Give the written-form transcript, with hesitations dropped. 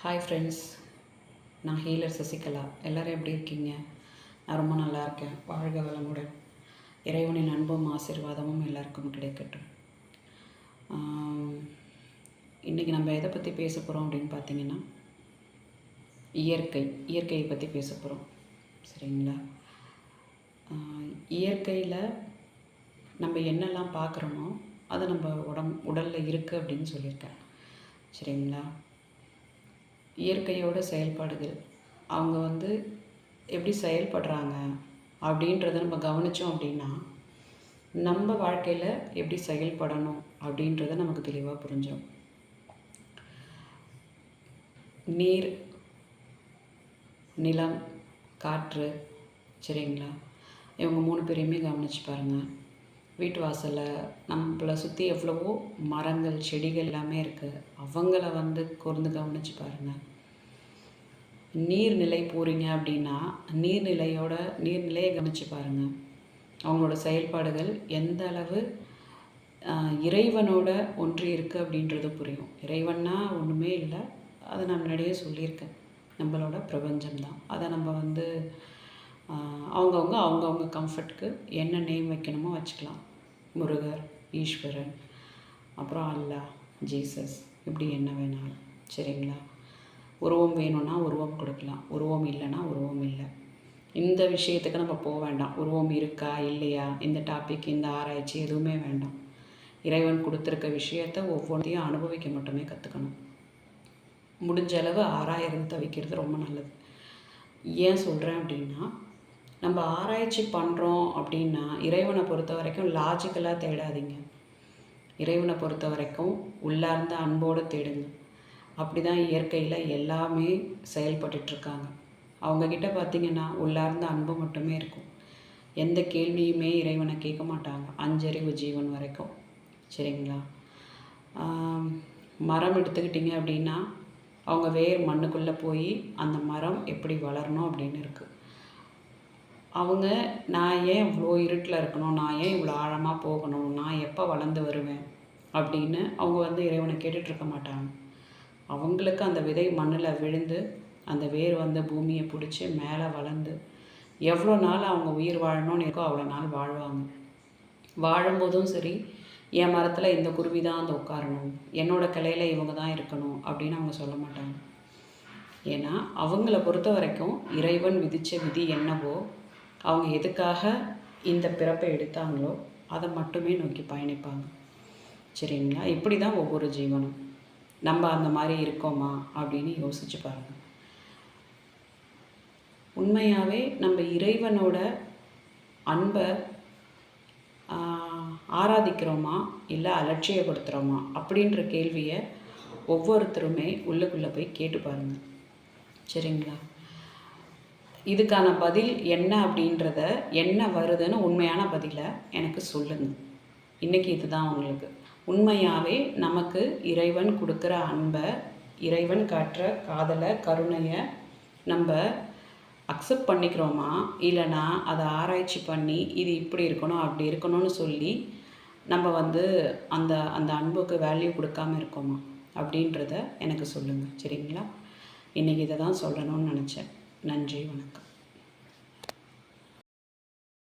Hi friends, நான் healer Sasikala. எல்லோரும் எப்படி இருக்கீங்க? நான் ரொம்ப நல்லா இருக்கேன். வாழ்க வளமுடன். இறைவனின் அன்பும் ஆசீர்வாதமும் எல்லாருக்கும் கிடைக்கட்டும். இன்றைக்கி நம்ம எதை பற்றி பேச போகிறோம் அப்படின்னு பார்த்தீங்கன்னா, இயற்கையை பற்றி பேச போகிறோம். சரிங்களா? இயற்கையில் நம்ம என்னெல்லாம் பார்க்குறோமோ அது நம்ம உடலில் இருக்குது அப்படின்னு சொல்லியிருக்கேன். சரிங்களா? இயற்கையோட செயல்பாடுகள், அவங்க எப்படி செயல்படுறாங்க அப்படின்றத நம்ம கவனித்தோம் அப்படின்னா, நம்ம வாழ்க்கையில் எப்படி செயல்படணும் அப்படின்றத நமக்கு தெளிவாக புரிஞ்சிடும். நீர், நிலம், காற்று, சரிங்களா? இவங்க 3 பேரையுமே கவனித்து பாருங்கள். வீட்டு வாசலில் நம்மளை சுற்றி எவ்வளவோ மரங்கள், செடிகள் எல்லாமே இருக்குது. அவங்கள கூர்ந்து கவனித்து பாருங்கள். நீர்நிலை போகிறீங்க அப்படின்னா நீர்நிலையை கவனித்து பாருங்கள். அவங்களோட செயல்பாடுகள் எந்த அளவு இறைவனோட ஒன்றி இருக்குது அப்படின்றது புரியும். இறைவன்னா ஒன்றுமே இல்லை, அதை நான் முன்னாடியே சொல்லியிருக்கேன். நம்மளோட பிரபஞ்சம்தான். அதை நம்ம அவங்கவுங்க கம்ஃபர்ட்டுக்கு என்ன நேம் வைக்கணுமோ வச்சுக்கலாம். முருகர், ஈஸ்வரன், அப்புறம் அல்லாஹ், ஜீசஸ், இப்படி என்ன வேணாலும். சரிங்களா? உருவம் வேணும்னா உருவம் கொடுக்கலாம், உருவம் இல்லைன்னா உருவம் இல்லை. இந்த விஷயத்துக்கு நம்ம போக வேண்டாம். உருவம் இருக்கா இல்லையா, இந்த டாபிக், இந்த ஆராய்ச்சி எதுவுமே வேண்டாம். இறைவன் கொடுத்துருக்க விஷயத்தை ஒவ்வொன்றையும் அனுபவிக்க மட்டுமே கற்றுக்கணும். முடிஞ்ச அளவு ஆராயிறது தவிக்கிறது ரொம்ப நல்லது. ஏன் சொல்கிறேன் அப்படின்னா, நம்ம ஆராய்ச்சி பண்ணுறோம் அப்படின்னா இறைவனை பொறுத்த வரைக்கும் லாஜிக்கலாக தேடாதீங்க. இறைவனை பொறுத்த வரைக்கும் உள்ளார்ந்த அன்போடு தேடுங்க. அப்படி தான் இயற்கையில் எல்லாமே செயல்பட்டுருக்காங்க. அவங்கக்கிட்ட பார்த்திங்கன்னா உள்ளார்ந்த அன்பு மட்டுமே இருக்கும். எந்த கேள்வியுமே இறைவனை கேட்க மாட்டாங்க, 5 அறிவு ஜீவன் வரைக்கும். சரிங்களா? மரம் எடுத்துக்கிட்டிங்க அப்படின்னா அவங்க வேர் மண்ணுக்குள்ளே போய் அந்த மரம் எப்படி வளரணும் அப்படின்னு இருக்குது. அவங்க நான் ஏன் இவ்வளோ இருட்டில் இருக்கணும், நான் ஏன் இவ்வளோ ஆழமாக போகணும், நான் எப்போ வளர்ந்து வருவேன் அப்படின்னு அவங்க இறைவனை கேட்டுட்ருக்க மாட்டாங்க. அவங்களுக்கு அந்த விதை மண்ணில் விழுந்து அந்த வேர் பூமியை பிடிச்சி மேலே வளர்ந்து எவ்வளோ நாள் அவங்க உயிர் வாழணும்னு இருக்கோ அவ்வளோ நாள் வாழ்வாங்க. வாழும்போதும் சரி, என் மரத்தில் இந்த குருவி தான் உட்காரணும், என்னோடய கிளையில் இவங்க தான் இருக்கணும் அப்படின்னு அவங்க சொல்ல மாட்டாங்க. ஏன்னா அவங்கள பொறுத்த வரைக்கும் இறைவன் விதித்த விதி என்னவோ, அவங்க எதுக்காக இந்த பிறப்பை எடுத்தாங்களோ அதை மட்டுமே நோக்கி பயணிப்பாங்க. சரிங்களா? இப்படி தான் ஒவ்வொரு ஜீவனும். நம்ம அந்த மாதிரி இருக்கோமா அப்படின்னு யோசித்து பாருங்கள். உண்மையாகவே நம்ம இறைவனோட அன்பை ஆராதிக்கிறோமா இல்லை அலட்சியப்படுத்துகிறோமா அப்படின்ற கேள்வியை ஒவ்வொருத்தருமே உள்ளுக்குள்ளே போய் கேட்டு பாருங்கள். சரிங்களா? இதுக்கான பதில் என்ன அப்படின்றத, என்ன வருதுன்னு உண்மையான பதிலை எனக்கு சொல்லுங்கள். இன்றைக்கி இதுதான் உங்களுக்கு. உண்மையாகவே நமக்கு இறைவன் கொடுக்குற அன்பை, இறைவன் காட்டுற காதலை, கருணையை நம்ம அக்செப்ட் பண்ணிக்கிறோமா, இல்லைனா அதை ஆராய்ச்சி பண்ணி இது இப்படி இருக்கணும் அப்படி இருக்கணும்னு சொல்லி நம்ம அந்த அந்த அன்புக்கு வேல்யூ கொடுக்காமல் இருக்கோமா அப்படின்றத எனக்கு சொல்லுங்கள். சரிங்களா? இன்றைக்கி இதை தான் சொல்லணும்னு நினச்சேன். நன்றி, வணக்கம்.